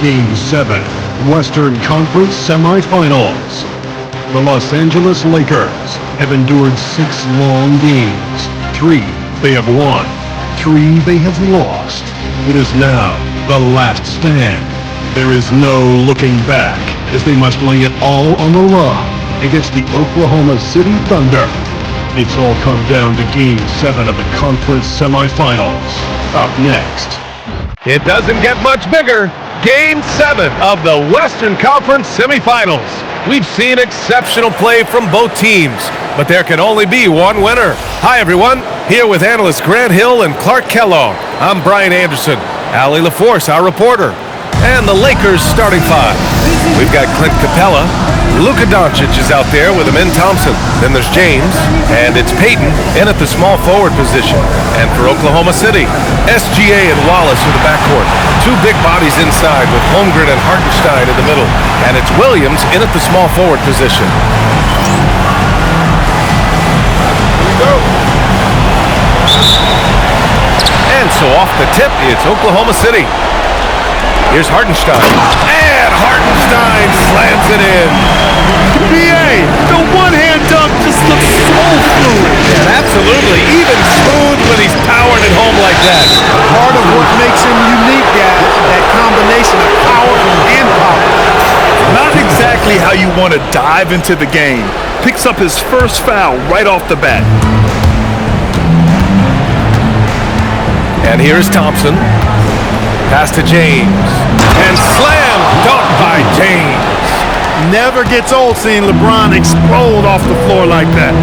Game 7, Western Conference Semifinals. The Los Angeles Lakers have endured 6 long games. 3 they have won, 3 they have lost. It is now the last stand. There is no looking back, as they must lay it all on the line against the Oklahoma City Thunder. It's all come down to Game 7 of the conference semifinals. Up next. It doesn't get much bigger. Game 7 of the Western Conference semifinals. We've seen exceptional play from both teams, but there can only be one winner. Hi, everyone. Here with analysts Grant Hill and Clark Kellogg. I'm Brian Anderson. Allie LaForce, our reporter. And the Lakers starting 5. We've got Clint Capella. Luka Doncic is out there with Amin Thompson. Then there's James, and it's Peyton in at the small forward position. And for Oklahoma City, SGA and Wallace are the backcourt. 2 big bodies inside with Holmgren and Hartenstein in the middle. And it's Williams in at the small forward position. Go. And so off the tip, it's Oklahoma City. Here's Hartenstein. And Hartenstein slams it in. BA, the one-hand dunk just looks so fluid. Yeah, absolutely. Even smooth when he's powering it home like that. Part of what makes him unique, guys, that combination of power and power. Not exactly how you want to dive into the game. Picks up his first foul right off the bat. And here's Thompson. Pass to James. And slam dunk by James. Never gets old seeing LeBron explode off the floor like that.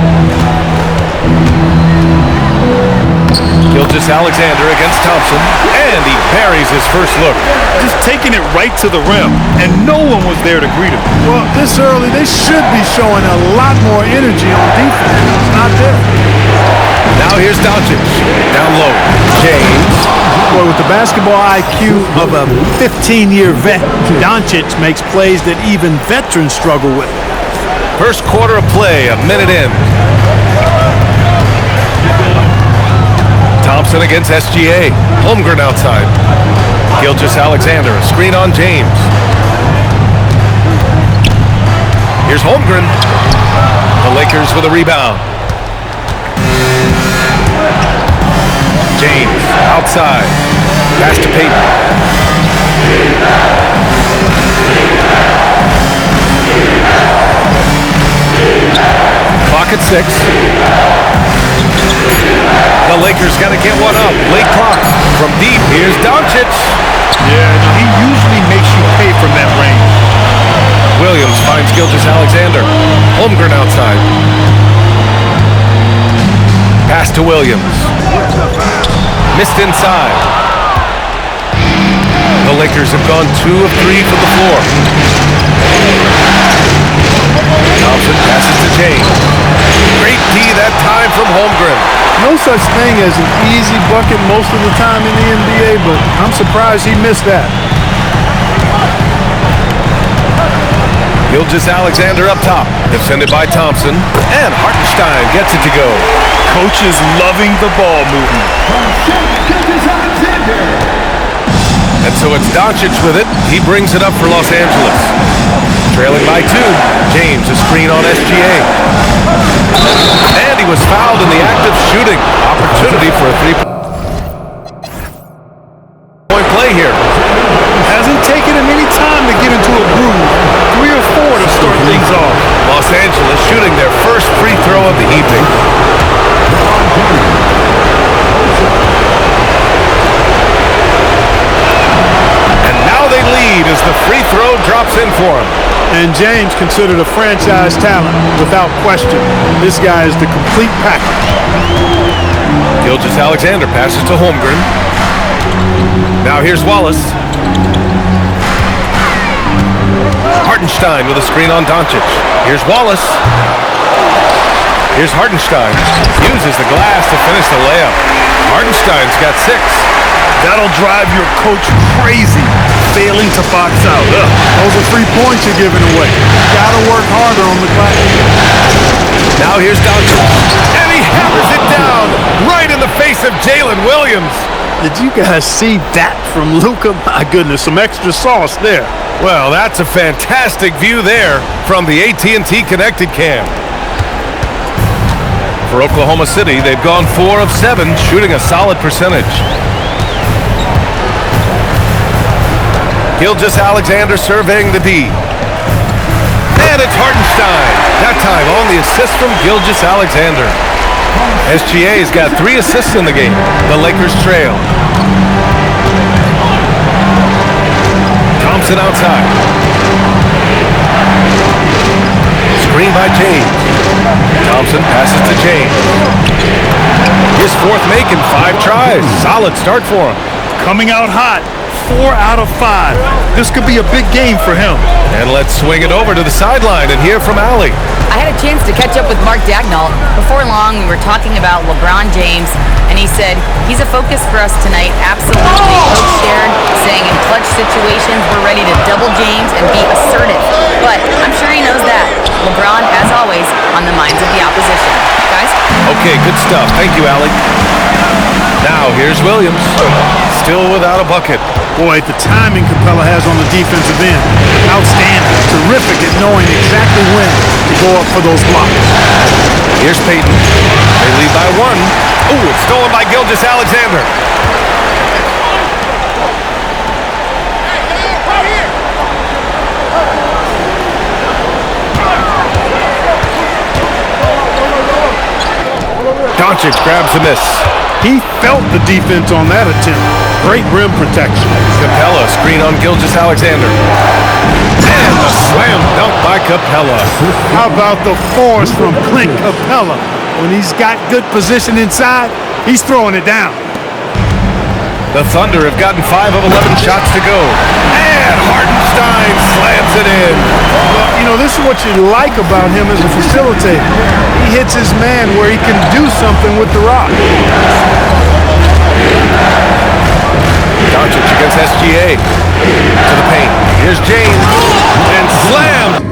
Gilgeous-Alexander against Thompson. And he buries his first look. Just taking it right to the rim. And no one was there to greet him. Well, this early, they should be showing a lot more energy on defense. It's not there. Now here's Doncic. Down low. James. Boy, with the basketball IQ of a 15-year vet, Doncic makes plays that even veterans struggle with. First quarter of play, a minute in. Thompson against SGA. Holmgren outside. Gilgeous-Alexander, a screen on James. Here's Holmgren. The Lakers with a rebound. James, outside. Pass to Peyton. Clock at 6. The Lakers got to get one up. Late clock. From deep, here's Doncic. Yeah, he usually makes you pay from that range. Williams finds Gilgeous-Alexander. Holmgren outside. Pass to Williams. Missed inside. The Lakers have gone 2 of 3 from the floor. Thompson passes to James. Great D that time from Holmgren. No such thing as an easy bucket most of the time in the NBA, but I'm surprised he missed that. Gilgeous-Alexander up top. Defended by Thompson. And Hartenstein gets it to go. Coach is loving the ball movement. And so it's Doncic with it. He brings it up for Los Angeles. Trailing by 2. James, a screen on SGA. And he was fouled in the act of shooting. Opportunity for a 3-point play here. Hasn't taken him any time to get into a groove. 3 or 4 to start things off. Los Angeles shooting their first free throw of the evening. And now they lead as the free throw drops in for him. And James considered a franchise talent, without question. This guy is the complete package. Gilgeous-Alexander passes to Holmgren. Now here's Wallace. Hartenstein with a screen on Doncic. Here's Wallace. Here's Hartenstein. Uses the glass to finish the layup. Hartenstein's got 6. That'll drive your coach crazy, failing to box out. Those are 3 points you're giving away. Gotta work harder on the glass. Now here's Doncic. And he hammers it down right in the face of Jalen Williams. Did you guys see that from Luka? My goodness, some extra sauce there. Well, that's a fantastic view there from the AT&T Connected Cam. For Oklahoma City, they've gone 4 of 7, shooting a solid percentage. Gilgeous-Alexander surveying the D. And it's Hartenstein. That time on the assist from Gilgeous-Alexander. SGA's got 3 assists in the game. The Lakers trail. Thompson outside. Screen by James. Thompson passes to James. His 4th make in 5 tries. Solid start for him. Coming out hot. 4 out of 5. This could be a big game for him. And let's swing it over to the sideline and hear from Allie. I had a chance to catch up with Mark Daigneault. Before long, we were talking about LeBron James, and he said, he's a focus for us tonight. Absolutely. Coach shared, saying in clutch situations, we're ready to double James and be assertive. But I'm sure he knows that. LeBron, as always, on the minds of the opposition. Guys? Okay, good stuff. Thank you, Allie. Now, here's Williams. Still without a bucket. Boy, the timing Capella has on the defensive end. Outstanding. Terrific at knowing exactly when to go up for those blocks. Here's Payton. They lead by 1. Ooh, it's stolen by Gilgeous-Alexander. Doncic grabs the miss. He felt the defense on that attempt. Great rim protection. Capella screen on Gilgeous-Alexander. And the slam dunk by Capella. How about the force from Clint Capella? When he's got good position inside, he's throwing it down. The Thunder have gotten 5 of 11 shots to go. And Hartenstein slams it in. Well, you know, this is what you like about him as a facilitator. He hits his man where he can do something with the rock. Doncic against SGA. To the paint. Here's James. And slam.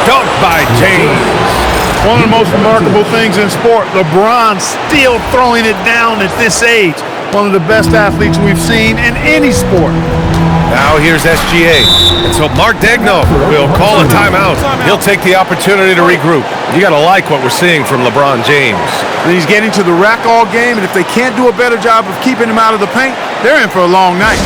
Dunk by James. One of the most remarkable things in sport, LeBron still throwing it down at this age. One of the best athletes we've seen in any sport. Now here's SGA. And so Mark Daigneault will call a timeout. He'll take the opportunity to regroup. You got to like what we're seeing from LeBron James. And he's getting to the rack all game, and if they can't do a better job of keeping him out of the paint, they're in for a long night.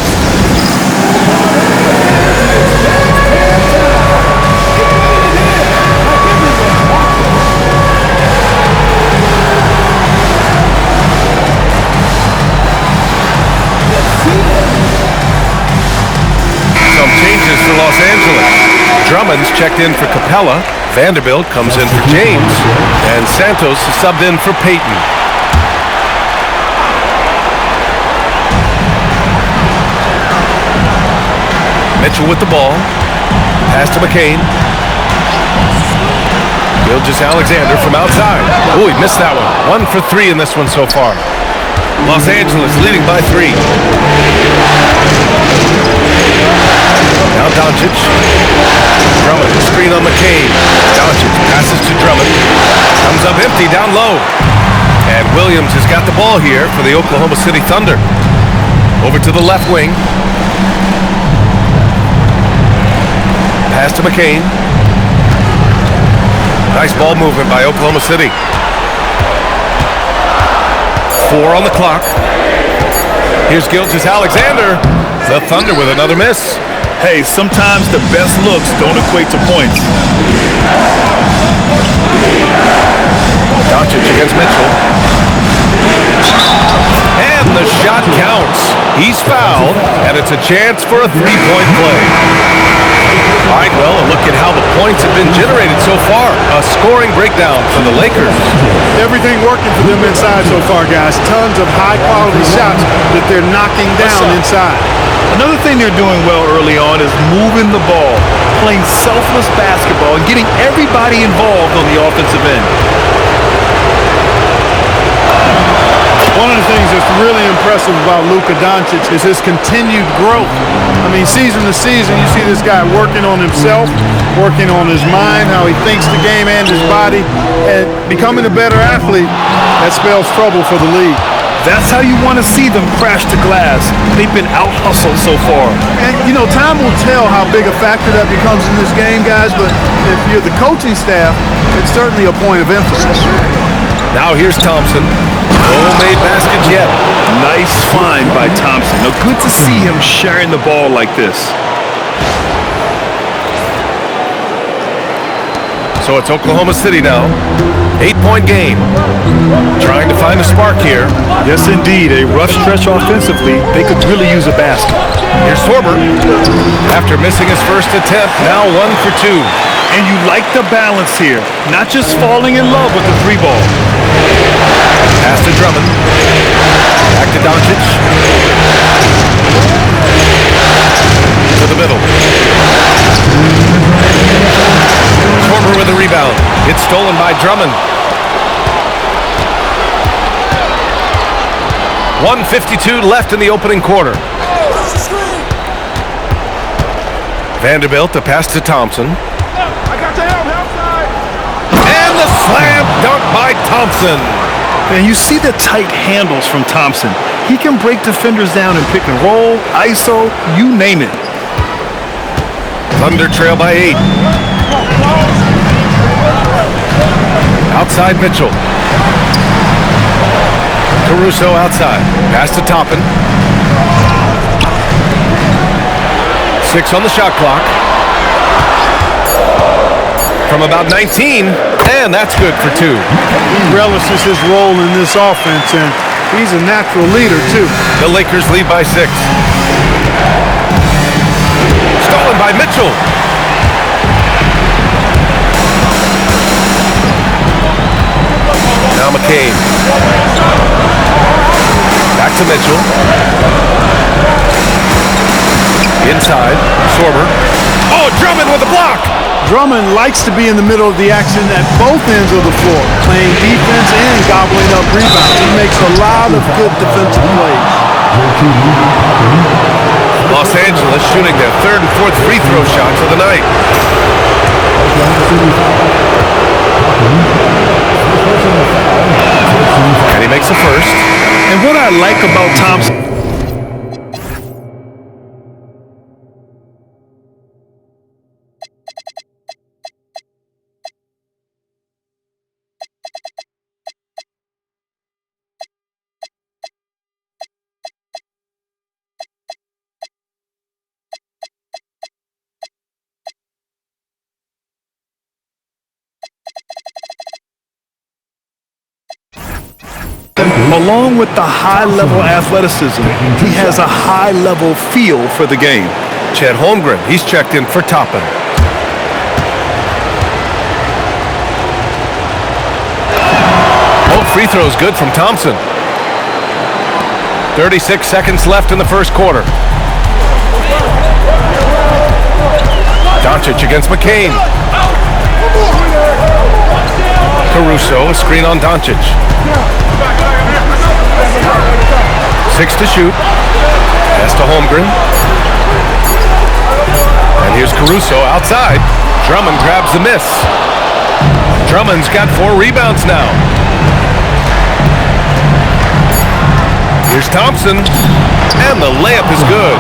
Some changes for Los Angeles. Drummond's checked in for Capella. Vanderbilt comes in for James. And Santos is subbed in for Payton. Mitchell with the ball. Pass to McCain. Gilgeous-Alexander from outside. Oh, he missed that one. 1 for 3 in this one so far. Los Angeles leading by 3. Now Doncic. Drummond, screen on McCain. Doncic passes to Drummond. Comes up empty down low. And Williams has got the ball here for the Oklahoma City Thunder. Over to the left wing. Pass to McCain. Nice ball movement by Oklahoma City. 4 on the clock. Here's Gilgeous-Alexander. The Thunder with another miss. Hey, sometimes the best looks don't equate to points. Doncic against Mitchell. And the shot counts. He's fouled, and it's a chance for a 3-point play. All right, well, a look at how the points have been generated so far. A scoring breakdown for the Lakers. Everything working for them inside so far, guys. Tons of high-quality shots that they're knocking down inside. Another thing they're doing well early on is moving the ball, playing selfless basketball, and getting everybody involved on the offensive end. One of the things that's really impressive about Luka Doncic is his continued growth. I mean, season to season, you see this guy working on himself, working on his mind, how he thinks the game and his body, and becoming a better athlete. That spells trouble for the league. That's how you want to see them crash the glass. They've been out-hustled so far. And, you know, time will tell how big a factor that becomes in this game, guys, but if you're the coaching staff, it's certainly a point of emphasis. Now here's Thompson. No made baskets yet. Nice find by Thompson. Now, good to see him sharing the ball like this. So it's Oklahoma City now. 8-point game. Trying to find a spark here. Yes, indeed. A rough stretch offensively. They could really use a basket. Here's Sorber. After missing his first attempt, now 1 for 2. And you like the balance here. Not just falling in love with the three ball. Pass to Drummond. Back to Doncic. To the middle. Sorber with a rebound. It's stolen by Drummond. 1:52 left in the opening quarter. Vanderbilt, the pass to Thompson. And the slam dunk by Thompson. And you see the tight handles from Thompson. He can break defenders down in pick and roll, ISO, you name it. Thunder trail by 8. Outside Mitchell. Caruso outside. Pass to Toppin. 6 on the shot clock. From about 19, and that's good for 2. He relishes his role in this offense, and he's a natural leader, too. The Lakers lead by 6. Stolen by Mitchell. Now McCain. Back to Mitchell. Inside. Sorber. Oh, Drummond with a block. Drummond likes to be in the middle of the action at both ends of the floor, playing defense and gobbling up rebounds. He makes a lot of good defensive plays. Los Angeles shooting their 3rd and 4th free throw shots of the night. And he makes a first. And what I like about Thompson, along with the high-level athleticism, he has a high-level feel for the game. Chet Holmgren, he's checked in for Toppin. Both free throws good from Thompson. 36 seconds left in the first quarter. Doncic against McCain. Caruso, a screen on Doncic. 6 to shoot. Pass to Holmgren. And here's Caruso outside. Drummond grabs the miss. Drummond's got 4 rebounds now. Here's Thompson. And the layup is good.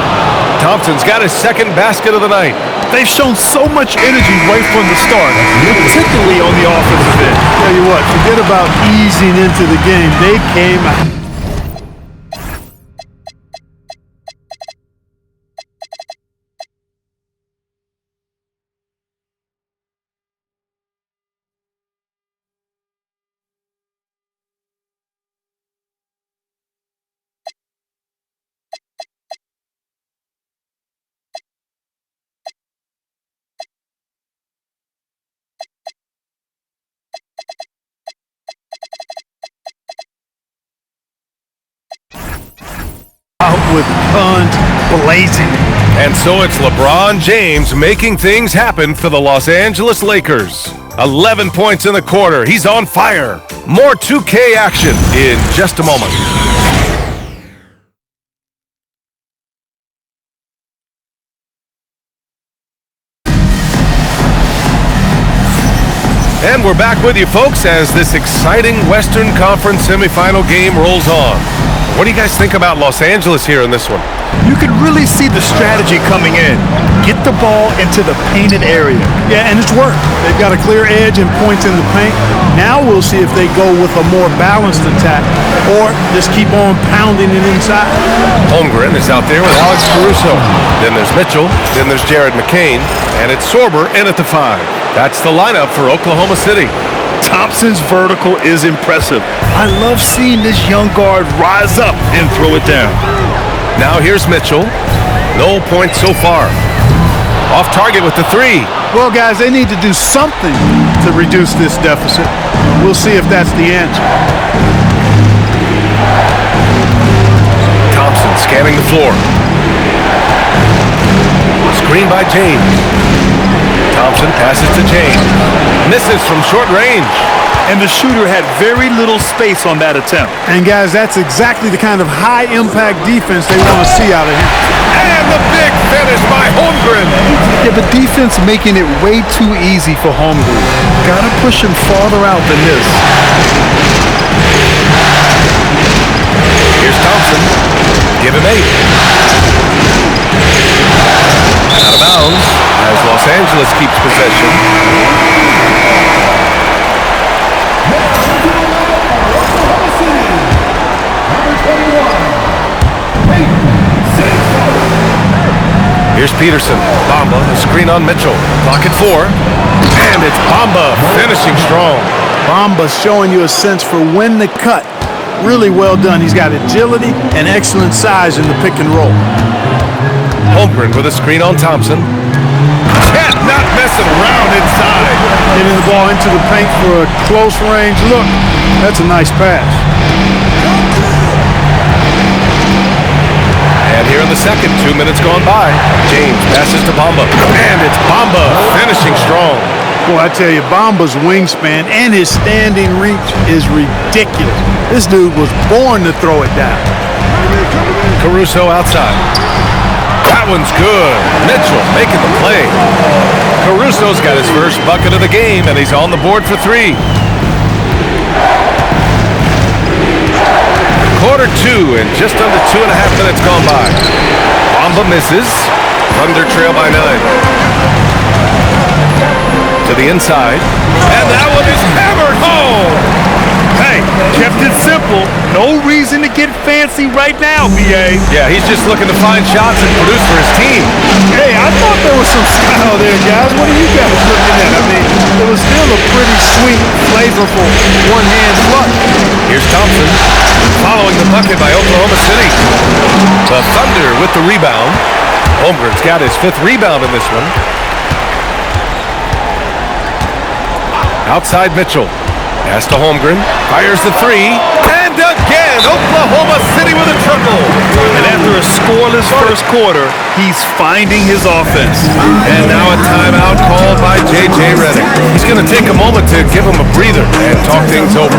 Thompson's got his 2nd basket of the night. They've shown so much energy right from the start, particularly on the offensive end. Tell you what, forget about easing into the game. They came out. with guns blazing. And so it's LeBron James making things happen for the Los Angeles Lakers. 11 points in the quarter. He's on fire. More 2K action in just a moment. And we're back with you, folks, as this exciting Western Conference semifinal game rolls on. What do you guys think about Los Angeles here in this one? You can really see the strategy coming in. Get the ball into the painted area. Yeah, and it's worked. They've got a clear edge and points in the paint. Now we'll see if they go with a more balanced attack or just keep on pounding it inside. Holmgren is out there with Alex Caruso. Then there's Mitchell. Then there's Jared McCain. And it's Sorber in at the 5. That's the lineup for Oklahoma City. Thompson's vertical is impressive. I love seeing this young guard rise up and throw it down. Now here's Mitchell. No points so far. Off target with the 3. Well, guys, they need to do something to reduce this deficit. We'll see if that's the answer. Thompson scanning the floor. Screen by James. Thompson passes to James. Misses from short range. And the shooter had very little space on that attempt. And, guys, that's exactly the kind of high-impact defense they want to see out of him. And the big finish by Holmgren. Yeah, but defense making it way too easy for Holmgren. Gotta push him farther out than this. Here's Thompson. Give him 8. Out of bounds as Los Angeles keeps possession. Here's Peterson. Bamba, a screen on Mitchell. Clock at 4. And it's Bamba finishing strong. Bamba's showing you a sense for when to cut. Really well done. He's got agility and excellent size in the pick and roll. Holmgren with a screen on Thompson. Chet not messing around inside. Getting the ball into the paint for a close range look. That's a nice pass. And here in the second, 2 minutes gone by. James passes to Bamba. And it's Bamba finishing strong. Boy, I tell you, Bamba's wingspan and his standing reach is ridiculous. This dude was born to throw it down. Caruso outside. That one's good. Mitchell making the play. Caruso's got his first bucket of the game, and he's on the board for 3. Quarter 2 and just under 2.5 minutes gone by. Bamba misses. Thunder trail by 9. To the inside. And that one is hammered home. Hey, kept it simple. No reason to get fancy right now, BA. Yeah, he's just looking to find shots and produce for his team. Hey, I thought there was some style there, guys. What are you guys looking at? I mean, it was still a pretty sweet, flavorful one-hand flush. Here's Thompson following the bucket by Oklahoma City. The Thunder with the rebound. Holmgren's got his 5th rebound in this one. Outside Mitchell. Pass to Holmgren. Fires the 3. And again, Oklahoma City with a triple. And after a scoreless first quarter, he's finding his offense. And now a timeout called by J.J. Redick. He's going to take a moment to give him a breather and talk things over.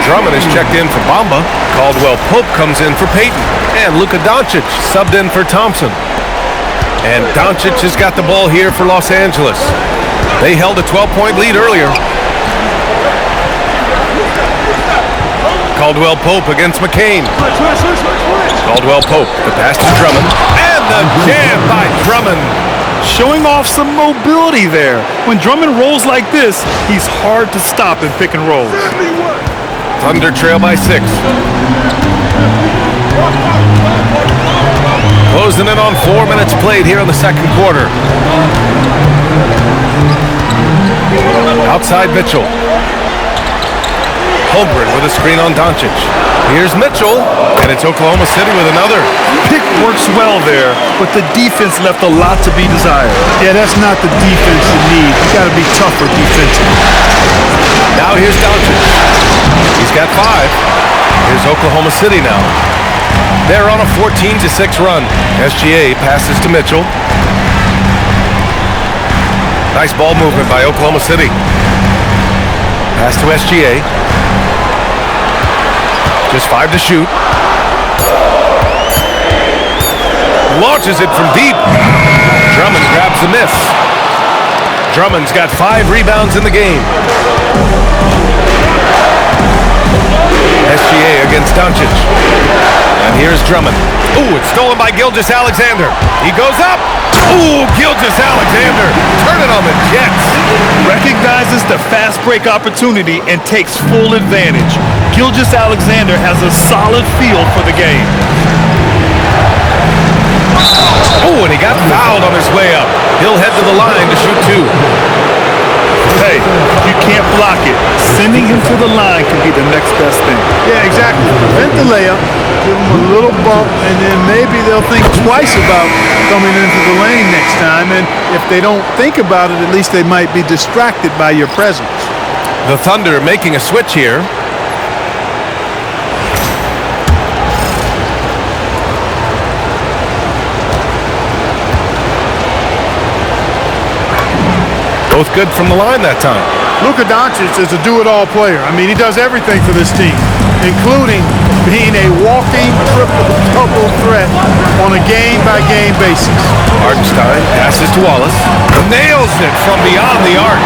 Drummond is checked in for Bamba. Caldwell Pope comes in for Payton. And Luka Doncic subbed in for Thompson. And Doncic has got the ball here for Los Angeles. They held a 12-point lead earlier. Caldwell Pope against McCain. Caldwell Pope, the pass to Drummond. And the jam by Drummond. Showing off some mobility there. When Drummond rolls like this, he's hard to stop in pick and rolls. Thunder trail by 6. Closing in on 4 minutes played here in the second quarter. Outside Mitchell. Holmgren with a screen on Doncic. Here's Mitchell, and it's Oklahoma City with another. Pick works well there, but the defense left a lot to be desired. Yeah, that's not the defense you need. You got to be tougher defensively. Now here's Doncic. He's got 5. Here's Oklahoma City now. They're on a 14-6 run. SGA passes to Mitchell. Nice ball movement by Oklahoma City. Pass to SGA. Just 5 to shoot. Launches it from deep. Drummond grabs the miss. Drummond's got 5 rebounds in the game. SGA against Doncic. And here's Drummond. Ooh, it's stolen by Gilgeous-Alexander. He goes up. Ooh, Gilgeous-Alexander. Turn it on the Jets. Recognizes the fast break opportunity and takes full advantage. Gilgeous-Alexander has a solid feel for the game. Oh, and he got fouled on his way up. He'll head to the line to shoot 2. Hey, you can't block it. Sending him to the line can be the next best thing. Yeah, exactly. Prevent the layup, give them a little bump, and then maybe they'll think twice about coming into the lane next time. And if they don't think about it, at least they might be distracted by your presence. The Thunder making a switch here. Both good from the line that time. Luka Doncic is a do-it-all player. I mean, he does everything for this team, including being a walking triple-double threat on a game-by-game basis. Hartenstein passes to Wallace. Nails it from beyond the arc.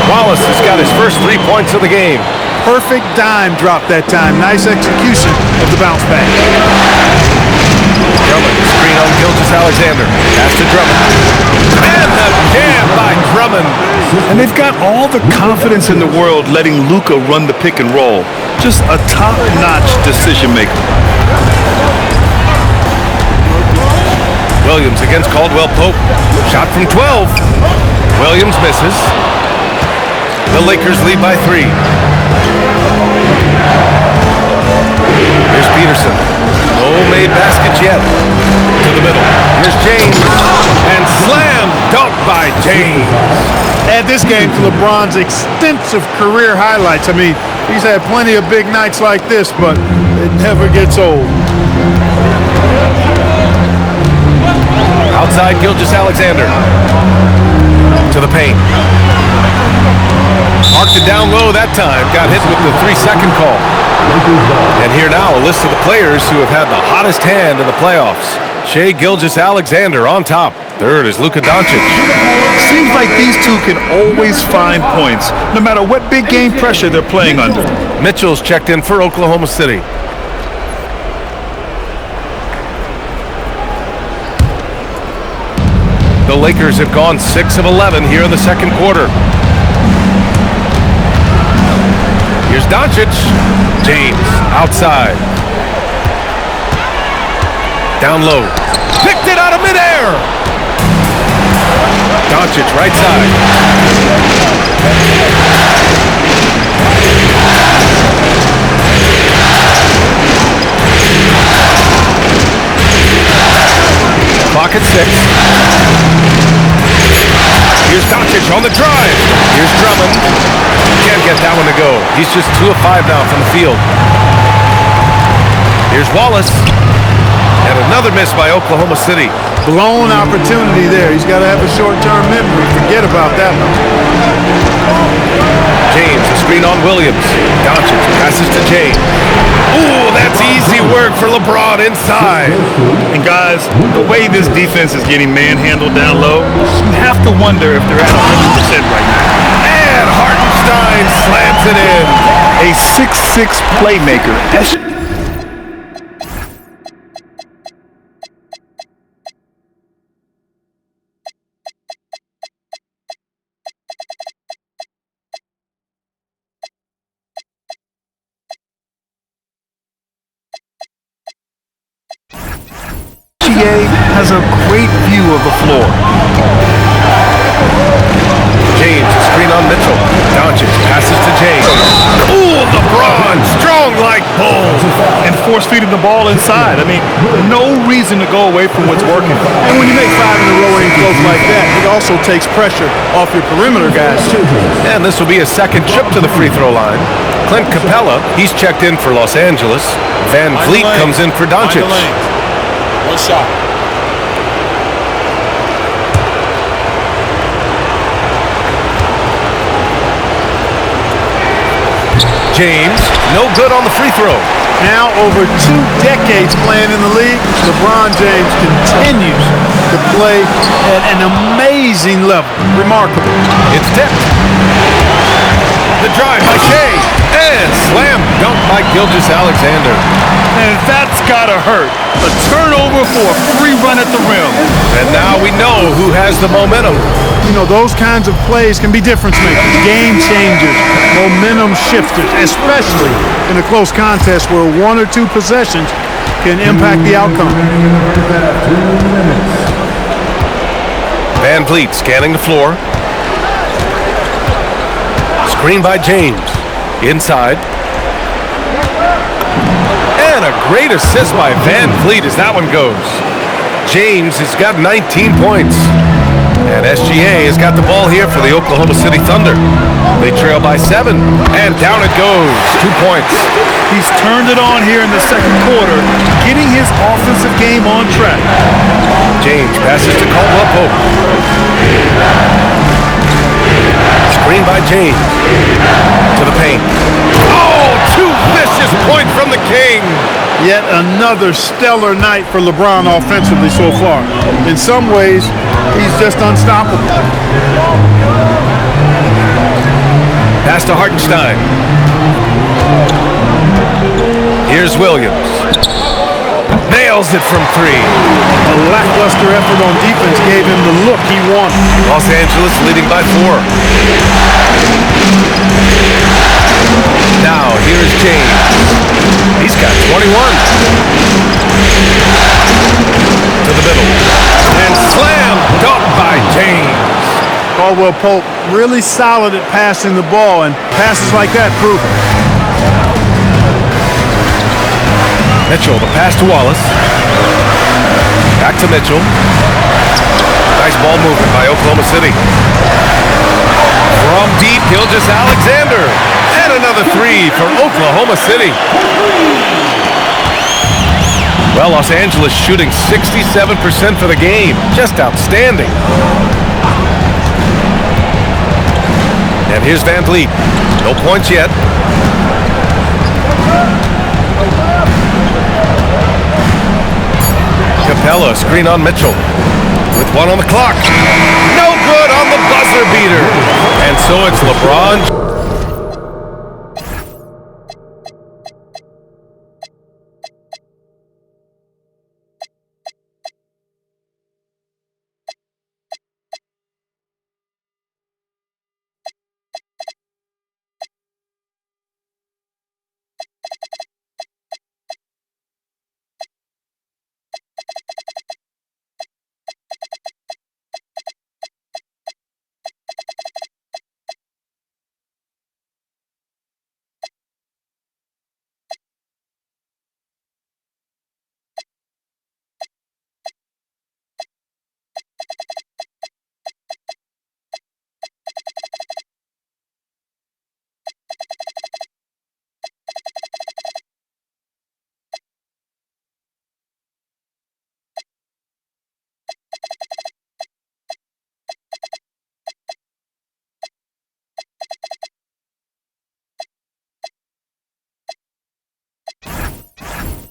Wallace has got his first 3 points of the game. Perfect dime drop that time. Nice execution of the bounce back. Drummond, screen on Gilgeous-Alexander. Pass to Drummond. And the jam by Drummond. And they've got all the confidence in the world letting Luka run the pick and roll. Just a top-notch decision maker. Williams against Caldwell Pope. Shot from 12. Williams misses. The Lakers lead by 3. Here's Peterson. No made baskets yet. To the middle. Here's James. And slam dunk by James. Add this game to LeBron's extensive career highlights. I mean, he's had plenty of big nights like this, but it never gets old. Outside Gilgeous-Alexander. To the paint. Marked it down low that time. Got hit with the 3-second call. And here now a list of the players who have had the hottest hand in the playoffs. Shai Gilgeous-Alexander on top. Third is Luka Doncic. Seems like these two can always find points, no matter what big game pressure they're playing under. Mitchell's checked in for Oklahoma City. The Lakers have gone 6 of 11 here in the second quarter. Here's Doncic. James outside. Down low. Picked it out of midair. Doncic right side. Clock at 6. Here's Doncic on the drive. Here's Drummond. Can't get that one to go. He's just 2 of 5 now from the field. Here's Wallace. And another miss by Oklahoma City. Blown opportunity there. He's got to have a short-term memory. Forget about that one. James, a screen on Williams. Doncic passes to James. Ooh, that's easy work for LeBron inside. And guys, the way this defense is getting manhandled down low, you have to wonder if they're at 100% right now. And Hartenstein slams it in. A 6'6" playmaker. SGA has a great view of the floor. James, a screen on Mitchell. inside. I mean, no reason to go away from what's working. And when you make 5 in a row ain't close like that, it also takes pressure off your perimeter guys, too. And this will be a second trip to the free throw line. Clint Capella, he's checked in for Los Angeles. Van Vliet comes in for Doncic. One shot. James, no good on the free throw. Now, over 2 decades playing in the league, LeBron James continues to play at an amazing level. Remarkable. It's tipped. The drive by Shea. And slam dunk by Gilgeous-Alexander. And that's gotta hurt. A turnover for a free run at the rim. And now we know who has the momentum. You know, those kinds of plays can be difference makers, game changers, momentum shifters, especially in a close contest where 1 or 2 possessions can impact the outcome. Van Vliet scanning the floor. Screen by James. Inside. And a great assist by Van Vliet as that one goes. James has got 19 points. And SGA has got the ball here for the Oklahoma City Thunder. They trail by 7. And down it goes. 2 points. He's turned it on here in the second quarter, getting his offensive game on track. James passes to Caldwell Pope. Screen by James. To the paint. Oh, 2 vicious points from the King. Yet another stellar night for LeBron offensively so far. In some ways, he's just unstoppable. Pass to Hartenstein. Here's Williams. Nails it from 3. A lackluster effort on defense gave him the look he wanted. Los Angeles leading by 4. Now, here's James. He's got 21. To the middle. And slam dunk by James. Caldwell Pope really solid at passing the ball, and passes like that prove it. Mitchell, the pass to Wallace. Back to Mitchell. Nice ball movement by Oklahoma City. From deep, Gilgeous-Alexander. And another 3 for Oklahoma City. Well, Los Angeles shooting 67% for the game. Just outstanding. And here's Van Vliet. No points yet. Capella, screen on Mitchell. With 1 on the clock. No good on the buzzer beater. And so it's LeBron.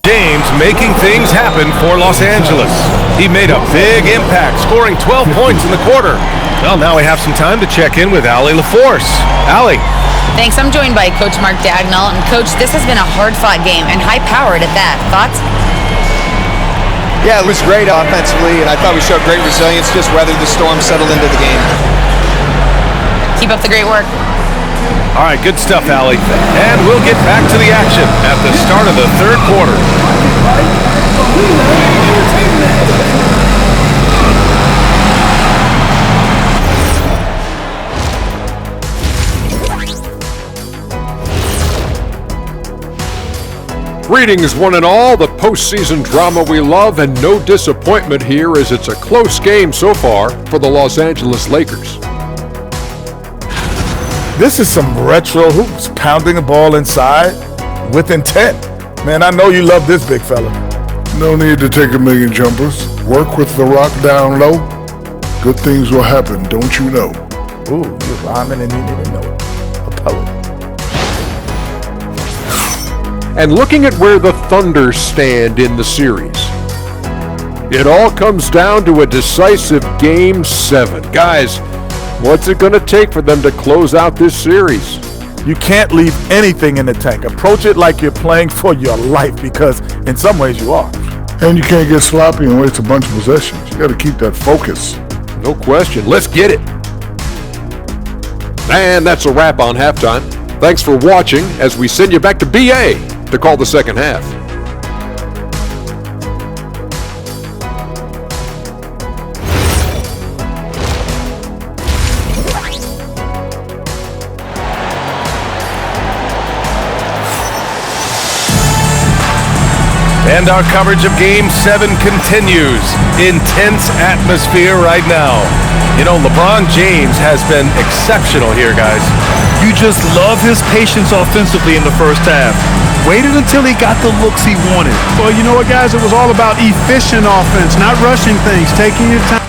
James making things happen for Los Angeles. He made a big impact, scoring 12 points in the quarter. Well, now we have some time to check in with Allie LaForce. Allie. Thanks. I'm joined by Coach Mark Dagnall. And, Coach, this has been a hard-fought game and high-powered at that. Thoughts? Yeah, it was great offensively, and I thought we showed great resilience, just weathered the storm, settled into the game. Keep up the great work. All right, good stuff, Allie. And we'll get back to the action at the start of the third quarter. Greetings, one and all. The postseason drama we love, and no disappointment here as it's a close game so far for the Los Angeles Lakers. This is some retro hoops, pounding the ball inside with intent. Man, I know you love this big fella. No need to take a million jumpers. Work with the rock down low. Good things will happen, don't you know? Ooh, you're rhyming and you didn't know it. A poet. And looking at where the Thunder stand in the series, it all comes down to a decisive Game 7. Guys, what's it going to take for them to close out this series? You can't leave anything in the tank. Approach it like you're playing for your life, because in some ways you are. And you can't get sloppy and waste a bunch of possessions. You got to keep that focus. No question. Let's get it. And that's a wrap on halftime. Thanks for watching as we send you back to BA to call the second half. And our coverage of Game 7 continues. Intense atmosphere right now. You know, LeBron James has been exceptional here, guys. You just love his patience offensively in the first half. Waited until he got the looks he wanted. Well, you know what, guys? It was all about efficient offense, not rushing things, taking your time.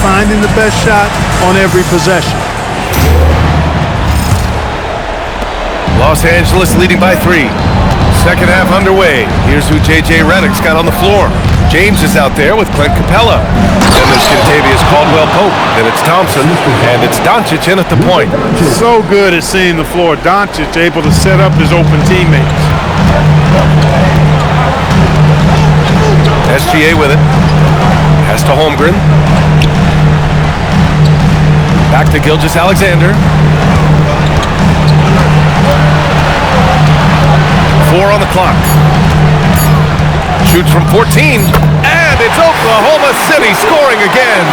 Finding the best shot on every possession. Los Angeles leading by 3. Second half underway. Here's who J.J. Redick's got on the floor. James is out there with Clint Capella. Then there's Contavious Caldwell-Pope. Then it's Thompson. And it's Doncic in at the point. So good at seeing the floor. Doncic able to set up his open teammates. SGA with it. Pass to Holmgren. Back to Gilgeous-Alexander. 4 on the clock. Shoots from 14. And it's Oklahoma City scoring again.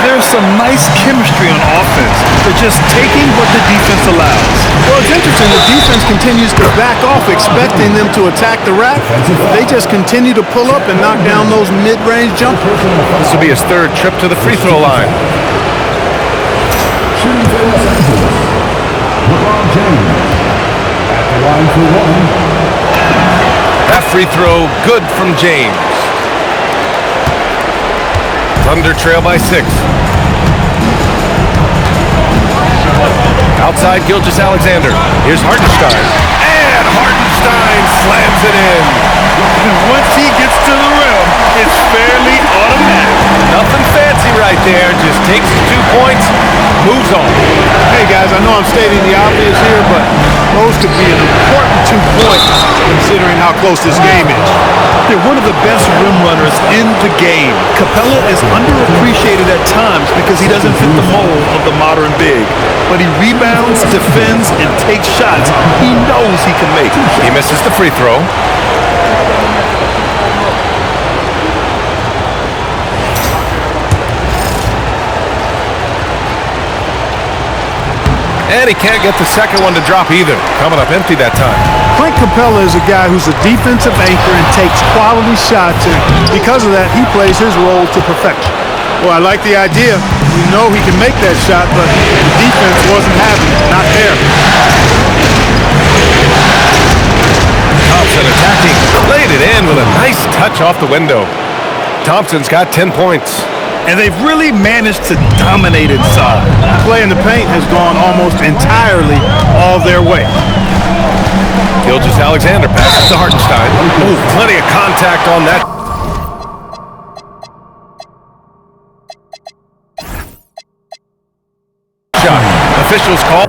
There's some nice chemistry on offense. They're just taking what the defense allows. Well, it's interesting. The defense continues to back off, expecting them to attack the rack. They just continue to pull up and knock down those mid-range jumpers. This will be his third trip to the free throw line. LeBron James at the line for one. That free throw good from James. Thunder trail by 6. Outside Gilgeous-Alexander. Here's Hartenstein. And Hartenstein slams it in. Once he gets to the rim, it's fairly automatic. Nothing fancy right there. Just takes his 2 points, moves on. Hey, guys, I know I'm stating the obvious here, but those could be an important 2 points considering how close this game is. They're one of the best rim runners in the game. Capella is underappreciated at times because he doesn't fit the mold of the modern big. But he rebounds, defends, and takes shots he knows he can make. He misses the free throw. And he can't get the second one to drop either. Coming up empty that time. Clint Capella is a guy who's a defensive anchor and takes quality shots, and because of that, he plays his role to perfection. Well, I like the idea. You know he can make that shot, but the defense wasn't having it. Not there. Thompson attacking. Laid it in with a nice touch off the window. Thompson's got 10 points. And they've really managed to dominate inside. Play in the paint has gone almost entirely all their way. Gilgeous-Alexander passes to Hartenstein. Oh, plenty of contact on that. Shot. Officials call.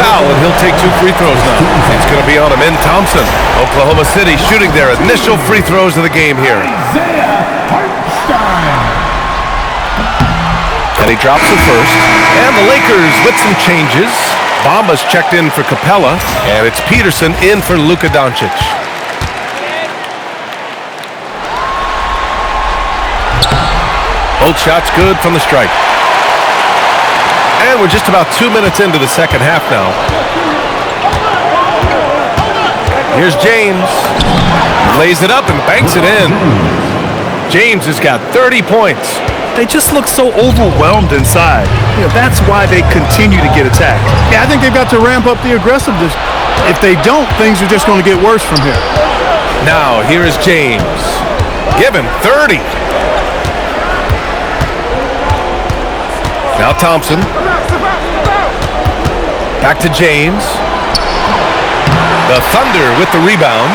foul, and he'll take 2 free throws now. It's going to be on him in Thompson. Oklahoma City shooting their initial free throws of the game here. And he drops the first. And the Lakers with some changes. Bamba's checked in for Capella, and it's Peterson in for Luka Doncic. Both shots good from the stripe. And we're just about 2 minutes into the second half now. Here's James. Lays it up and banks it in. James has got 30 points. They just look so overwhelmed inside. That's why they continue to get attacked. Yeah, I think they've got to ramp up the aggressiveness. If they don't, things are just going to get worse from here. Now, here is James. Given 30. Now Thompson. Back to James. The Thunder with the rebound.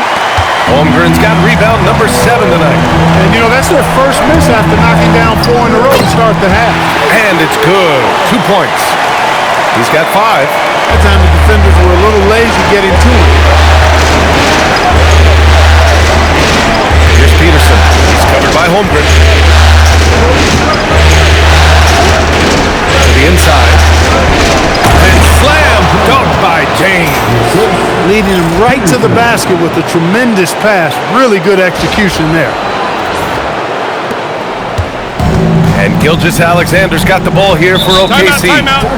Holmgren's got rebound number 7 tonight. And, that's their first miss after knocking down 4 in a row to start the half. And it's good. 2 points. He's got 5. That time the defenders were a little lazy getting to him. Here's Peterson. He's covered by Holmgren. To the inside. And slam dunked by James. Leading him right to the basket with a tremendous pass. Really good execution there. And Gilgeous-Alexander's got the ball here for OKC. Timeout.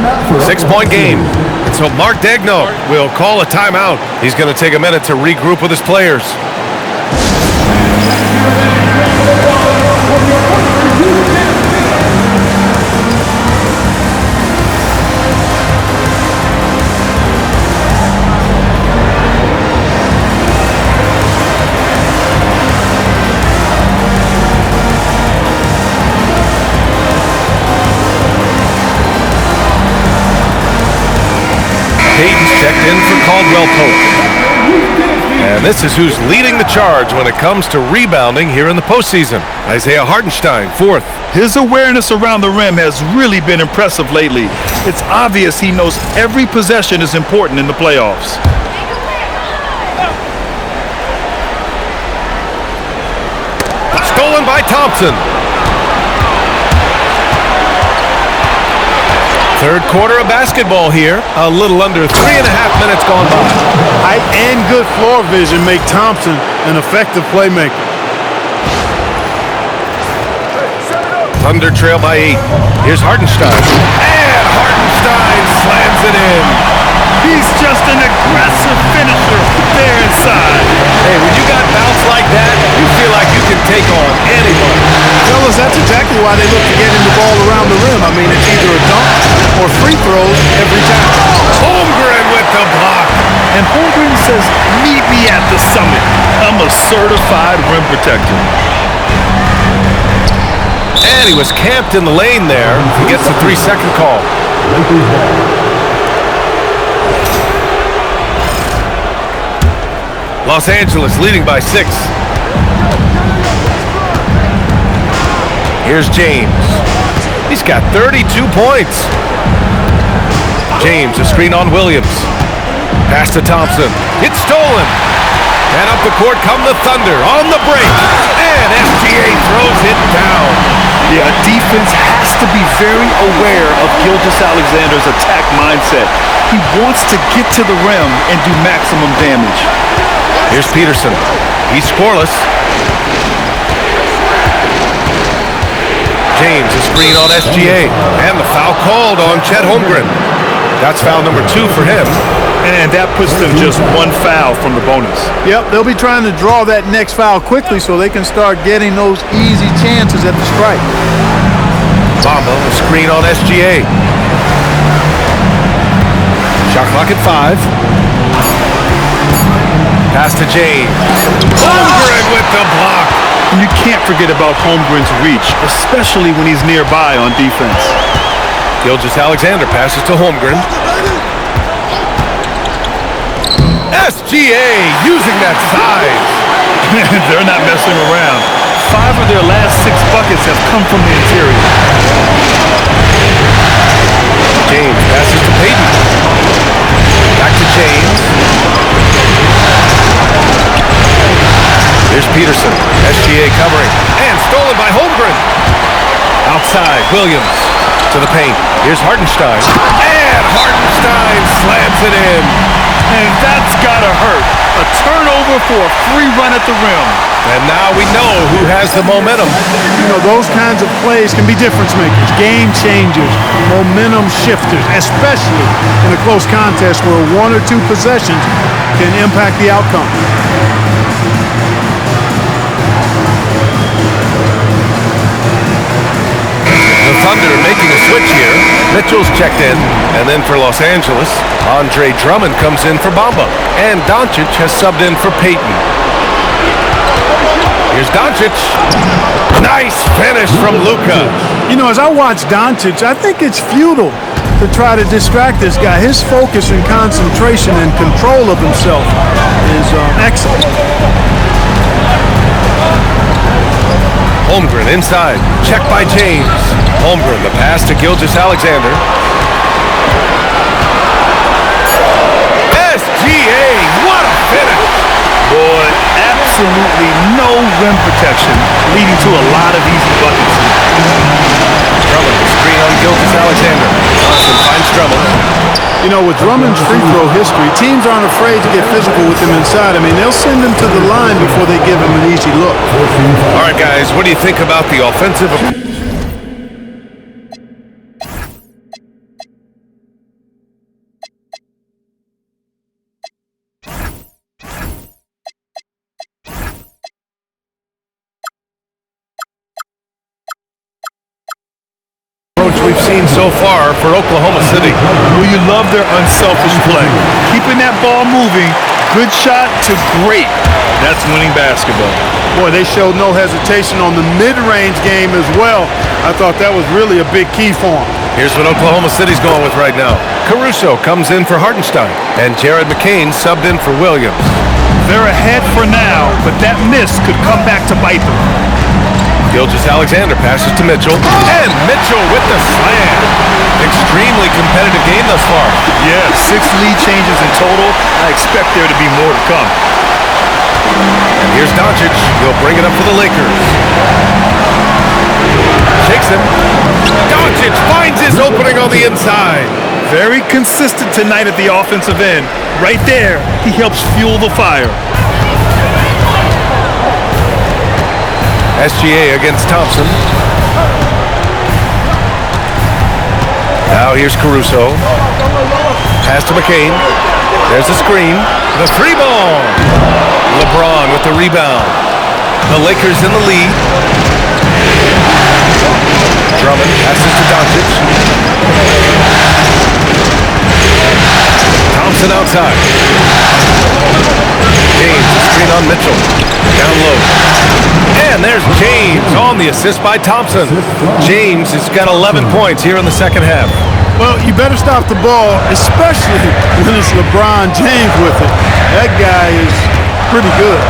6-point game. And so Mark Daigneault will call a timeout. He's going to take a minute to regroup with his players. Checked in for Caldwell Pope. And this is who's leading the charge when it comes to rebounding here in the postseason. Isaiah Hartenstein, 4th. His awareness around the rim has really been impressive lately. It's obvious he knows every possession is important in the playoffs. Stolen by Thompson. Third quarter of basketball here. A little under 3.5 minutes gone by. Height and good floor vision make Thompson an effective playmaker. Thunder trail by 8. Here's Hartenstein. And Hartenstein slams it in. He's just an aggressive finisher there inside. Hey, when you got bounce like that, you feel like you can take on anyone. Fellas, that's exactly why they look to getting the ball around the rim. I mean, it's either a dunk or free throws every time. Holmgren with the block. And Holmgren says, meet me at the summit. I'm a certified rim protector. And he was camped in the lane there. He gets a 3-second call. Los Angeles leading by 6. Here's James. He's got 32 points. James, a screen on Williams. Pass to Thompson. It's stolen. And up the court come the Thunder on the break. And SGA throws it down. Yeah, defense has to be very aware of Gilgeous-Alexander's attack mindset. He wants to get to the rim and do maximum damage. Here's Peterson. He's scoreless. James, a screen on SGA. And the foul called on Chet Holmgren. That's foul number 2 for him. And that puts them just 1 foul from the bonus. Yep, they'll be trying to draw that next foul quickly so they can start getting those easy chances at the strike. Bamba, a screen on SGA. Shot clock at 5. Pass to James. Holmgren with the block. And you can't forget about Holmgren's reach, especially when he's nearby on defense. Gilgeous-Alexander passes to Holmgren. SGA using that size. They're not messing around. 5 of their last 6 buckets have come from the interior. James passes to Payton. outside. Williams to the paint. Here's Hartenstein. And Hartenstein slams it in. And that's gotta hurt. A turnover for a free run at the rim. And now we know who has the momentum. You know, those kinds of plays can be difference makers, game changers, momentum shifters, especially in a close contest where one or two possessions can impact the outcome. The Thunder making a switch here. Mitchell's checked in, and then for Los Angeles, Andre Drummond comes in for Bamba, and Doncic has subbed in for Payton. Here's Doncic. Nice finish from Luka. You know, as I watch Doncic, I think it's futile to try to distract this guy. His focus and concentration and control of himself is excellent. Holmgren inside. Check by James. Holmgren, the pass to Gilgeous-Alexander. SGA, what a finish! Boy, absolutely no rim protection, leading to a lot of easy buckets. Drummond, screen on Gilgeous-Alexander. Johnson finds Drummond. You know, with Drummond's free throw history, teams aren't afraid to get physical with him inside. I mean, they'll send him to the line before they give him an easy look. All right, guys, what do you think about the offensive? We've seen so far for Oklahoma City. Well, you love their unselfish play. Keeping that ball moving, good shot to great. That's winning basketball. Boy, they showed no hesitation on the mid-range game as well. I thought that was really a big key for them. Here's what Oklahoma City's going with right now. Caruso comes in for Hartenstein, and Jared McCain subbed in for Williams. They're ahead for now, but that miss could come back to bite them. Gilgeous-Alexander passes to Mitchell, and Mitchell with the slam. Extremely competitive game thus far. Yeah, 6 lead changes in total. I expect there to be more to come. And here's Doncic. He'll bring it up for the Lakers. Shakes him. Doncic finds his opening on the inside. Very consistent tonight at the offensive end. Right there, he helps fuel the fire. SGA against Thompson. Now here's Caruso. Pass to McCain. There's the screen. The 3-ball. LeBron with the rebound. The Lakers in the lead. Drummond passes to Doncic. Thompson outside. James, the screen on Mitchell. Down low. And there's James on the assist by Thompson. James has got 11 points here in the second half. Well, you better stop the ball, especially when it's LeBron James with it. That guy is pretty good.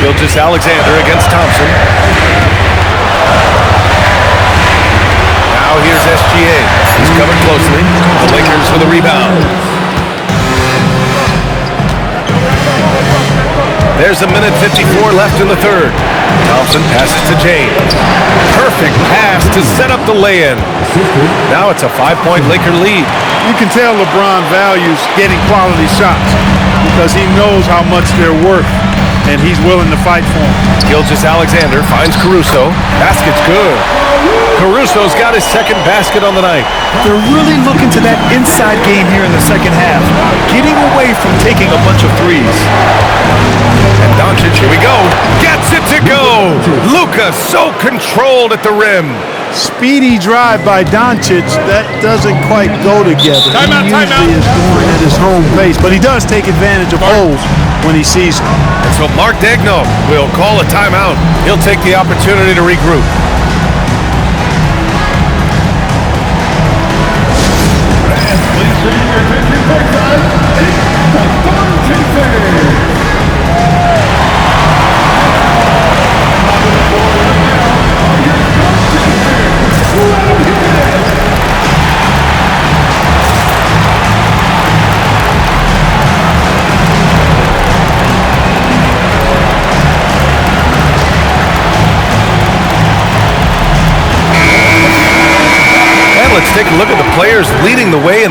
Gilgeous-Alexander against Thompson. Now here's SGA. He's covered closely. The Lakers for the rebound. There's a minute 54 left in the third. Thompson passes to James. Perfect pass to set up the lay-in. Now it's a 5-point Laker lead. You can tell LeBron values getting quality shots because he knows how much they're worth, and he's willing to fight for them. Gilgeous-Alexander finds Caruso. Basket's good. Caruso's got his second basket on the night. They're really looking to that inside game here in the second half, getting away from taking a bunch of threes. And Doncic, here we go, gets it to go. Luka so controlled at the rim. Speedy drive by Doncic, that doesn't quite go together. Timeout, he usually is going at his home pace, but he does take advantage of holes when he sees them. And so Mark Daigneault will call a timeout. He'll take the opportunity to regroup.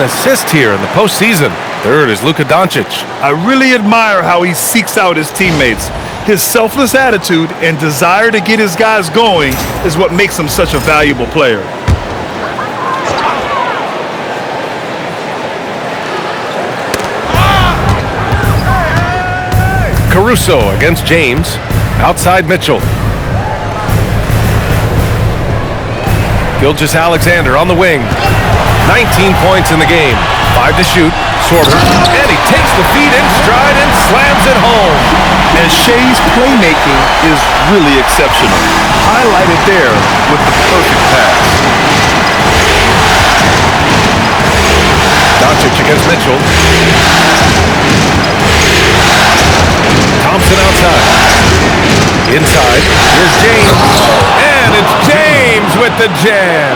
assist here in the postseason. Third is Luka Doncic. I really admire how he seeks out his teammates. His selfless attitude and desire to get his guys going is what makes him such a valuable player. Caruso against James. Outside Mitchell. Gilgeous-Alexander on the wing. 19 points in the game. 5 to shoot. Sorter. And he takes the feed in stride and slams it home. And Shea's playmaking is really exceptional. Highlighted there with the perfect pass. Doncic against Mitchell. Thompson outside. Inside. Here's James. And it's James with the jam.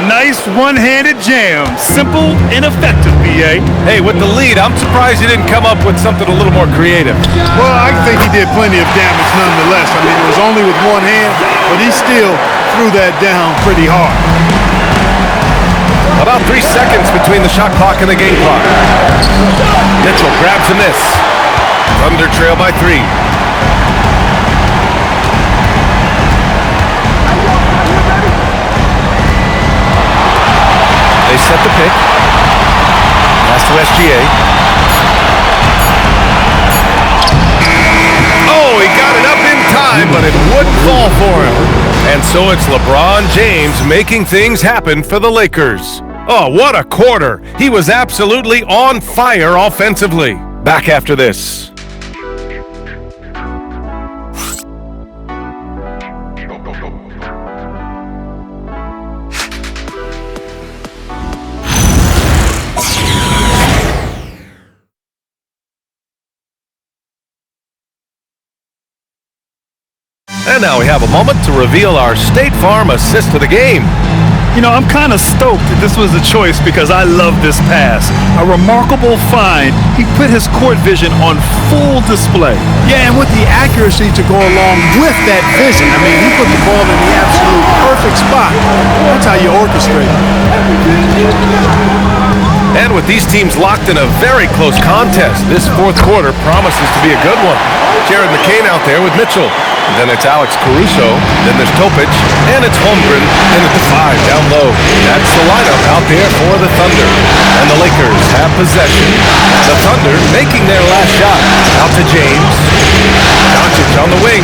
Nice one-handed jam. Simple and effective, B.A. Hey, with the lead, I'm surprised he didn't come up with something a little more creative. Well, I think he did plenty of damage nonetheless. I mean, it was only with one hand, but he still threw that down pretty hard. About 3 seconds between the shot clock and the game clock. Mitchell grabs a miss. Thunder trail by 3. They set the pick. Pass to SGA. Oh, he got it up in time, but it wouldn't fall for him. And so it's LeBron James making things happen for the Lakers. Oh, what a quarter. He was absolutely on fire offensively. Back after this. And now we have a moment to reveal our State Farm assist to the game. You know, I'm kind of stoked that this was a choice because I love this pass. A remarkable find. He put his court vision on full display. Yeah, and with the accuracy to go along with that vision. I mean, he put the ball in the absolute perfect spot. That's how you orchestrate it. And with these teams locked in a very close contest, this fourth quarter promises to be a good one. Jared McCain out there with Mitchell. Then it's Alex Caruso. Then there's Topic. And it's Holmgren. Then at the 5 down low. That's the lineup out there for the Thunder. And the Lakers have possession. The Thunder making their last shot. Out to James. Doncic on the wing.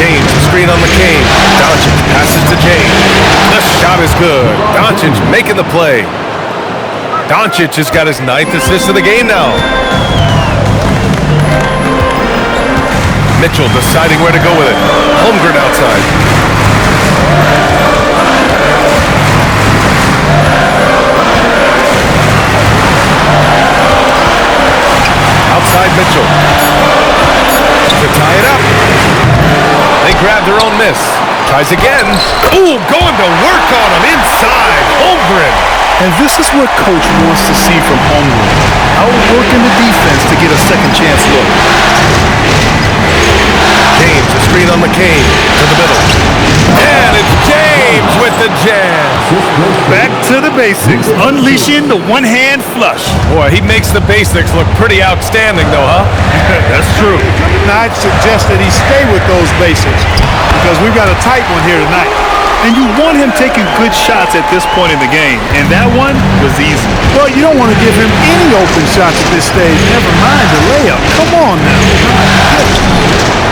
James, screen on McCain. Doncic passes to James. The shot is good. Doncic making the play. Doncic has got his 9th assist of the game now. Mitchell deciding where to go with it. Holmgren outside. Outside Mitchell. To tie it up. They grab their own miss. Tries again. Ooh, going to work on him inside. Holmgren. And this is what Coach wants to see from Holmgren. Outworking the defense to get a second chance look. James, a screen on McCain to the middle. And it's James with the jam. Back to the basics, unleashing the one-hand flush. Boy, he makes the basics look pretty outstanding though, huh? That's true. Now, I'd suggest that he stay with those basics because we've got a tight one here tonight. And you want him taking good shots at this point in the game, and that one was easy. Well, you don't want to give him any open shots at this stage, never mind the layup. Come on now.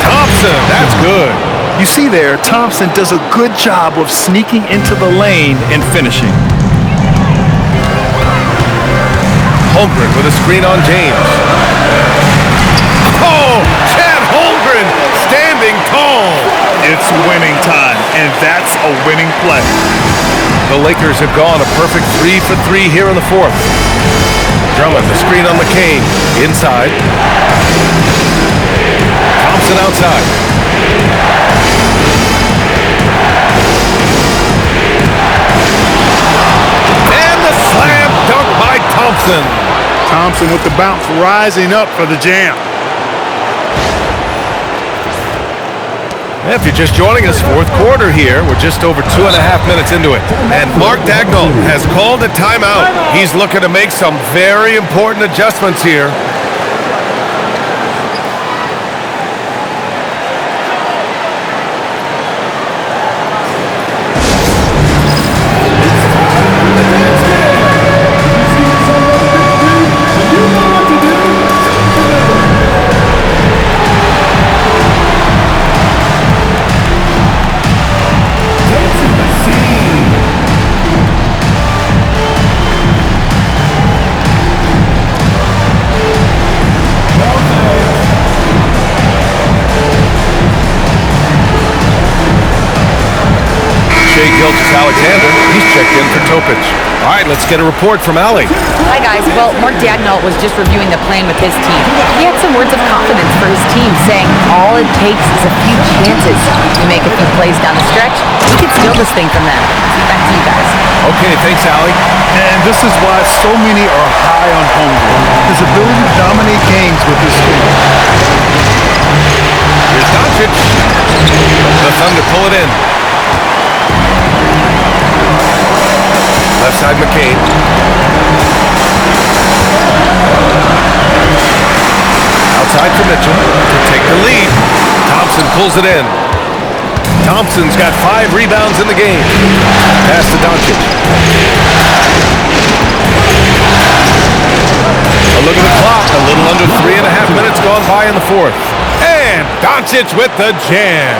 Thompson, that's good. You see there, Thompson does a good job of sneaking into the lane and finishing. Holmgren with a screen on James. Oh, Chad Holmgren standing tall. It's winning time, and that's a winning play. The Lakers have gone a perfect 3 for 3 here in the fourth. Drummond, the screen on McCain. Inside. Thompson outside. And the slam dunk by Thompson. Thompson with the bounce rising up for the jam. If you're just joining us, fourth quarter here. We're just over 2.5 minutes into it. And Mark Dagnall has called a timeout. He's looking to make some very important adjustments here. Alexander, he's checked in for Topic. All right, let's get a report from Allie. Hi, guys. Well, Mark Dagnall was just reviewing the plan with his team. He had some words of confidence for his team, saying all it takes is a few chances to make a few plays down the stretch. We could steal this thing from them. Back to you guys. Okay, thanks, Allie. And this is why so many are high on Holmgren. His ability to dominate games with his team. Here's Doncic. The Thunder pull it in. Left side, McCain. Outside for Mitchell to take the lead. Thompson pulls it in. Thompson's got 5 rebounds in the game. Pass to Doncic. A look at the clock. A little under 3.5 minutes gone by in the fourth. And Doncic with the jam.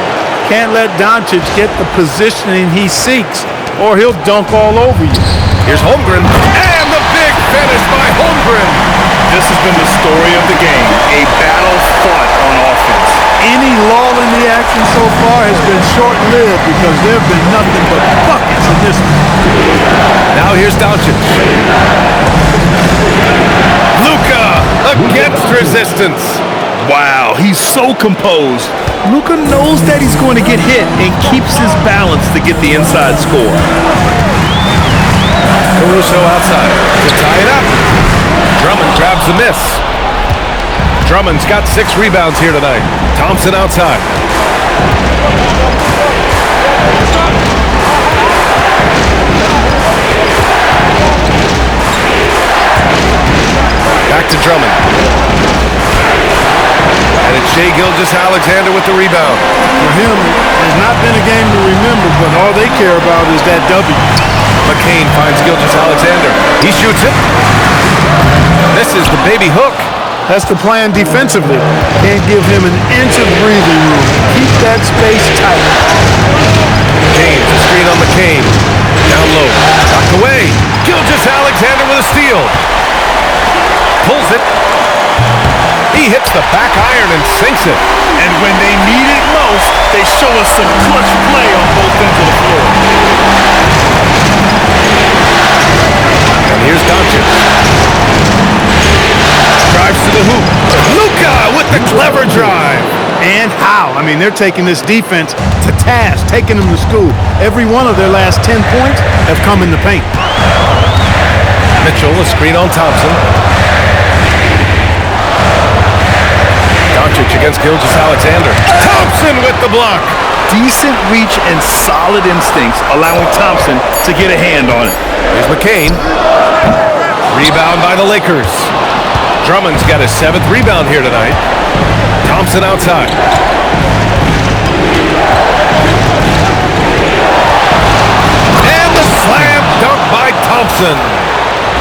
Can't let Doncic get the positioning he seeks, or he'll dunk all over you. Here's Holmgren, and the big finish by Holmgren. This has been the story of the game, a battle fought on offense. Any lull in the action so far has been short-lived because there have been nothing but buckets in this one. Now here's Doncic. Luka against resistance. Wow, he's so composed. Luka knows that he's going to get hit and keeps his balance to get the inside score. Caruso outside to tie it up. Drummond grabs the miss. Drummond's got 6 rebounds here tonight. Thompson outside. Back to Drummond. And it's Shai Gilgeous-Alexander with the rebound. For him, it's not been a game to remember, but all they care about is that W. McCain finds Gilgeous-Alexander. He shoots it. This is the baby hook. That's the plan defensively. Can't give him an inch of breathing room. Keep that space tight. James, a screen on McCain. Down low. Knocked away. Gilgeous-Alexander with a steal. Pulls it. He hits the back iron and sinks it. And when they need it most, they show us some clutch play on both ends of the floor. And here's Doncic. Drives to the hoop. Luka with the clever drive. And how? I mean, they're taking this defense to task, taking them to school. Every one of their last 10 points have come in the paint. Mitchell, a screen on Thompson. Doncic against Gilgeous-Alexander. Thompson with the block. Decent reach and solid instincts, allowing Thompson to get a hand on it. Here's McCain. Rebound by the Lakers. Drummond's got his 7th rebound here tonight. Thompson outside. And the slam dunk by Thompson.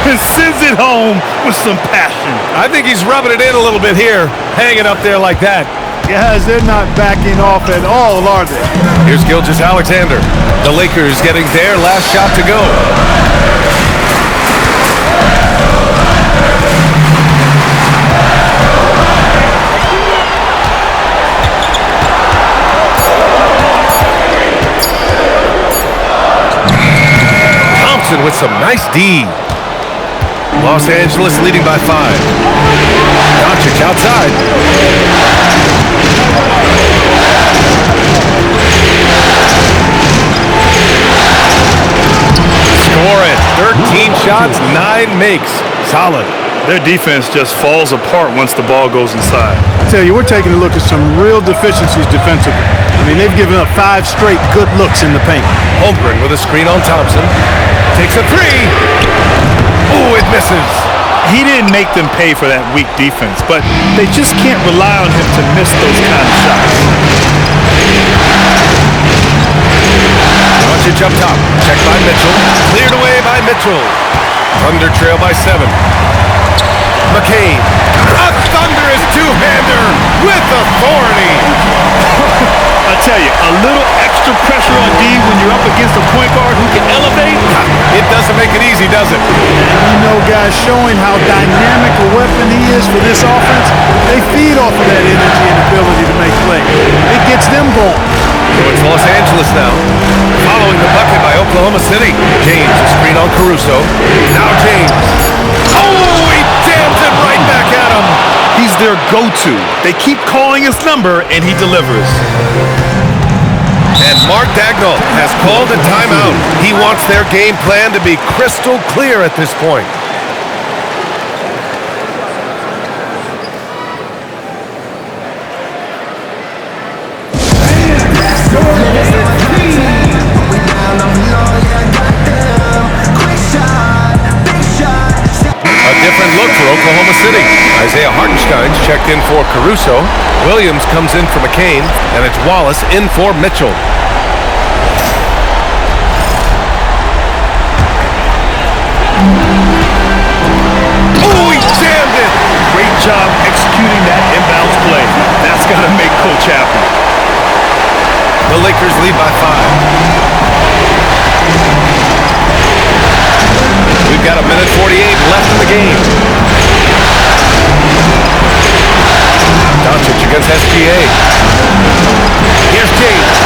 And sends it home with some passion. I think he's rubbing it in a little bit here, hanging up there like that. Guys, they're not backing off at all, are they? Here's Gilgeous-Alexander. The Lakers getting their last shot to go. Thompson with some nice D. Los Angeles leading by 5. Doncic outside. Score it. 13 shots, 9 makes. Solid. Their defense just falls apart once the ball goes inside. I tell you, we're taking a look at some real deficiencies defensively. I mean, they've given up 5 straight good looks in the paint. Holmgren with a screen on Thompson. Takes a three. Oh, it misses. He didn't make them pay for that weak defense, but they just can't rely on him to miss those kind of shots. Doncic up top. Checked by Mitchell. Cleared away by Mitchell. Thunder trail by 7. McCain. A thunderous two-hander with authority. I tell you, a little extra pressure on D when you're up against a point guard who can elevate. It doesn't make it easy, does it? And guys, showing how dynamic a weapon he is for this offense, they feed off of that energy and ability to make plays. It gets them going. So it's Los Angeles now. Following the bucket by Oklahoma City. James, a screen on Caruso. Now James. Oh, he jams it right back at him. He's their go-to. They keep calling his number, and he delivers. And Mark Daigneault has called a timeout. He wants their game plan to be crystal clear at this point. A different look for Oklahoma City. Isaiah Hartenstein's checked in for Caruso. Williams comes in for McCain, and it's Wallace in for Mitchell. Oh, he jammed it! Great job executing that inbounds play. That's got to make Coach happy. The Lakers lead by 5. We've got 1:48 left in the game. Doncic against SGA. Here's James.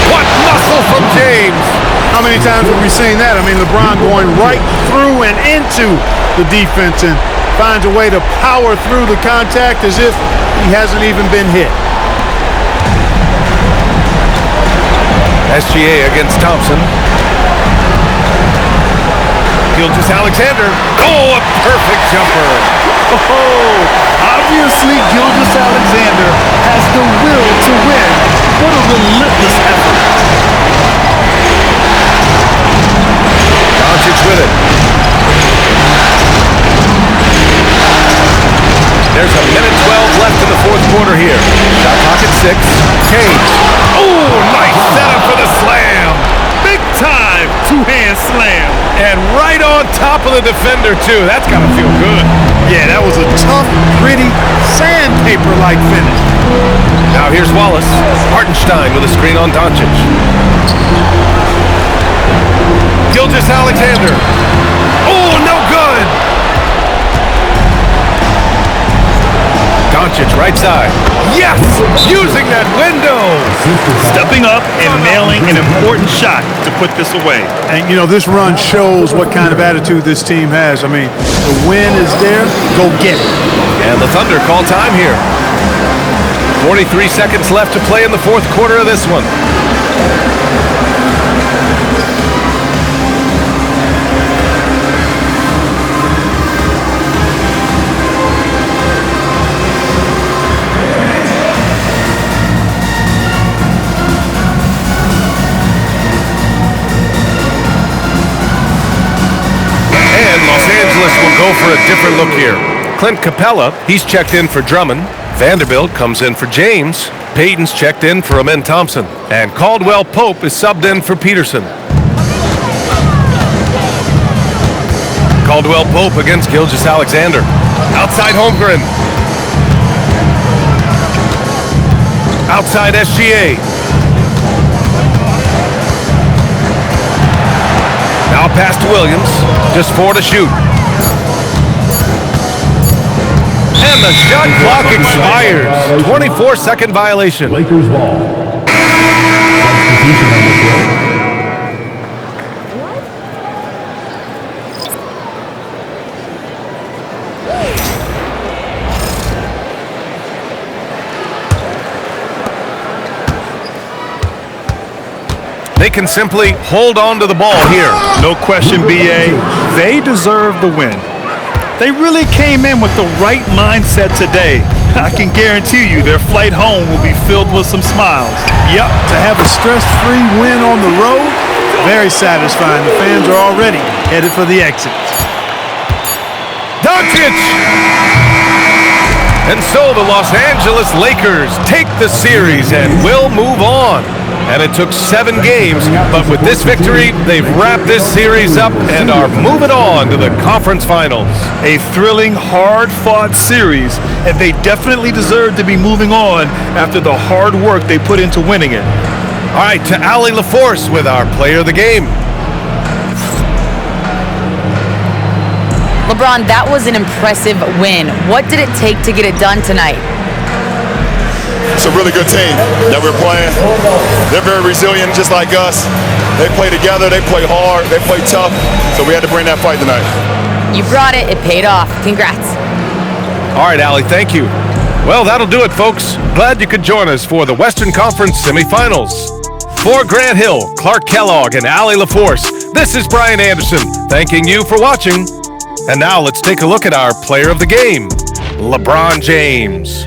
What muscle from James! How many times have we seen that? I mean, LeBron going right through and into the defense and finds a way to power through the contact as if he hasn't even been hit. SGA against Thompson. Gilgeous-Alexander. Oh, a perfect jumper. Oh, obviously Gilgeous-Alexander has the will to win. What a relentless effort. Doncic with it. There's 1:12 left in the fourth quarter here. Shot clock at 6. Kane. Oh, nice setup for the slam. Big time two-hand slam. And right on top of the defender, too. That's got to feel good. Yeah, that was a tough, pretty, sandpaper-like finish. Now here's Wallace. Hartenstein with a screen on Doncic. Gilgeous-Alexander. Oh, no good. Doncic, right side. Yes! Using that window! Stepping up and nailing an important shot to put this away. And, this run shows what kind of attitude this team has. I mean, the win is there. Go get it. And the Thunder call time here. 43 seconds left to play in the fourth quarter of this one. Go for a different look here. Clint Capella, he's checked in for Drummond. Vanderbilt comes in for James. Payton's checked in for Amen Thompson. And Caldwell Pope is subbed in for Peterson. Caldwell Pope against Gilgeous-Alexander. Outside Holmgren. Outside SGA. Now pass to Williams. Just 4 to shoot. And the shot clock expires. 24-second violation. Lakers ball. Substitution on the play. They can simply hold on to the ball here. No question, BA. They deserve the win. They really came in with the right mindset today. I can guarantee you their flight home will be filled with some smiles. Yep, to have a stress-free win on the road, very satisfying. The fans are already headed for the exit. Doncic! And so the Los Angeles Lakers take the series and will move on. And it took 7 games, but with this victory, they've wrapped this series up and are moving on to the conference finals. A thrilling, hard-fought series, and they definitely deserve to be moving on after the hard work they put into winning it. All right, to Allie LaForce with our player of the game. LeBron, that was an impressive win. What did it take to get it done tonight? It's a really good team that we're playing. They're very resilient, just like us. They play together, they play hard, they play tough, so we had to bring that fight tonight. You brought it. It paid off. Congrats. All right, Allie, thank you. Well, that'll do it, folks. Glad you could join us for the Western Conference semifinals. For Grant Hill, Clark Kellogg, and Allie LaForce, this is Brian Anderson, thanking you for watching. And now let's take a look at our player of the game, LeBron James.